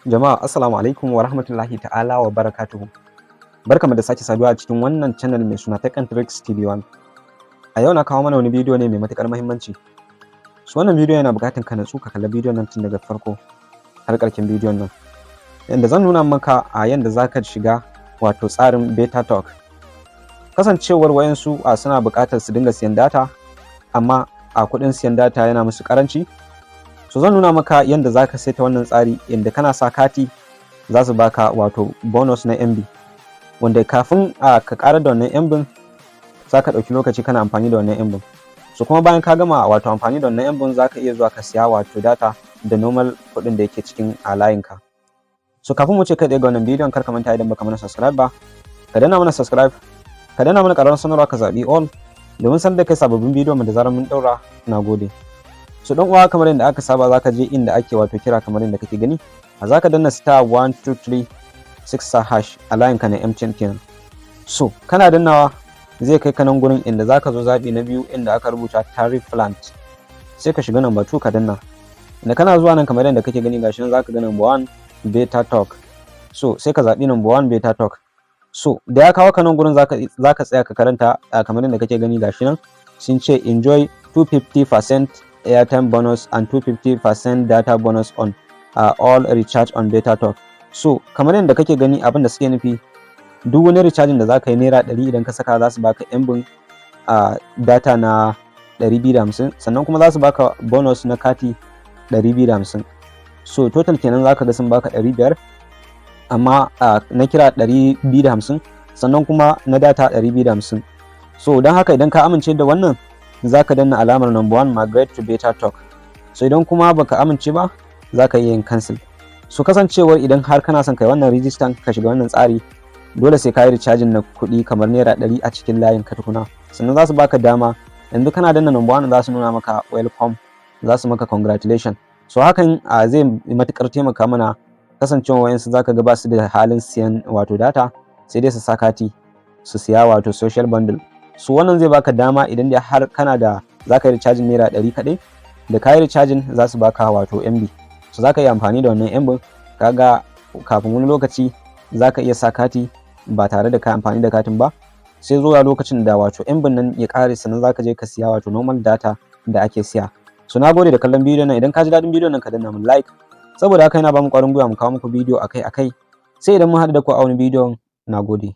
Jama'a assalamu alaikum wa rahmatullahi ta'ala wa barakatuhu. Barkamu da sake saduwa a cikin wannan channel mai suna Tech and Tricks TV1. A yau na kawo mana wani bidiyo ne mai matukar muhimmanci. Wannan bidiyo yana buƙatar ka natsu ka kalla bidiyon nan tun daga farko har ƙarshen bidiyon nan. Yanda zan nuna maka a yanda zaka shiga wato tsarin beta talk. Kasancewar wayansu suna buƙatar su dinga siyan data amma a kuɗin siyan data yana musu ƙaranci. So zan nuna maka yanda zaka saita wannan tsari inda kana sa kati za su baka wato bonus na MB wanda kafin ka ƙarar da wannan MB zaka ɗauki lokaci kana amfani da wannan MB. So kuma bayan ka gama wato amfani da wannan MB zaka iya zuwa ka siya wato data da normal kuɗin da yake cikin layinka. So kafin mu ce kai ga wannan bidiyon kar ka manta idan baka mana subscribe ba ka danna mana subscribe, ka danna mana ƙararrawar sanarwa ka zaɓi all domin sanar da kai sababbin bidiyon mu da zarar mun ɗaura. Nagode. So dan uwa kamar yadda aka saba zaka je inda ake wato kira kamar yadda kake gani zaka danna star 123 6 hash a layin ka na MTN kenan. So kana dannawa zai kai ka nan gurin inda zaka zo zabi na biyu inda aka rubuta tariff plan, sai ka shiga number 2 ka danna. Inda kana zuwa nan kamar yadda kake gani gashi nan zaka ga number 1 beta talk. So sai ka zabi number 1 beta talk. So da ya kawo ka nan gurin zaka tsaya ka karanta kamar yadda kake gani gashi nan sun ce enjoy 250% airtime bonus and 250% data bonus on all recharge on beta talk. So kamar yadda kake gani abin da suke nufi duk wani recharging da zaka yi naira 100 idan ka saka za su baka MB data na 250 sannan kuma za su baka bonus na kati 250. So total kenan zaka ga sun baka 500 amma na kira 250 sannan kuma na data 250. So don haka idan ka amince da wannan zaka danna alamar number 1 migrate to beta talk. So idan kuma baka amince ba zaka iya yin cancel. So kasancewar idan har kana son kai wannan register ka shiga wannan tsari dole sai ka yi recharging na kuɗi kamar naira 100 a cikin layin ka tukuna sannan za su baka dama. Yanzu kana danna number 1 za su nuna maka welcome, za su maka congratulation. So hakan zai matukar taimaka mana kasancewar wayansu zaka ga ba su da halin siyan wato data sai dai su sa kati su siya wato social bundle. So wannan zai baka dama idan dai har kana da zaka yi recharging naira 100 kadai da ka yi recharging za su baka wato MB. So zaka yi amfani da wannan MB kaga kafin wani lokaci zaka iya sa kati ba tare da ka amfani da katin ba sai zuwa lokacin da wato MB nan ya kare sannan zaka je ka siya wato normal data da ake siya. So nagode da kallon bidiyon nan. Idan ka ji dadin bidiyon nan ka danna mun like saboda haka yana ba mu ƙwarin gwiwa mu kawo muku bidiyo akai-akai sai idan mun haɗu da ku a wani bidiyon. Nagode.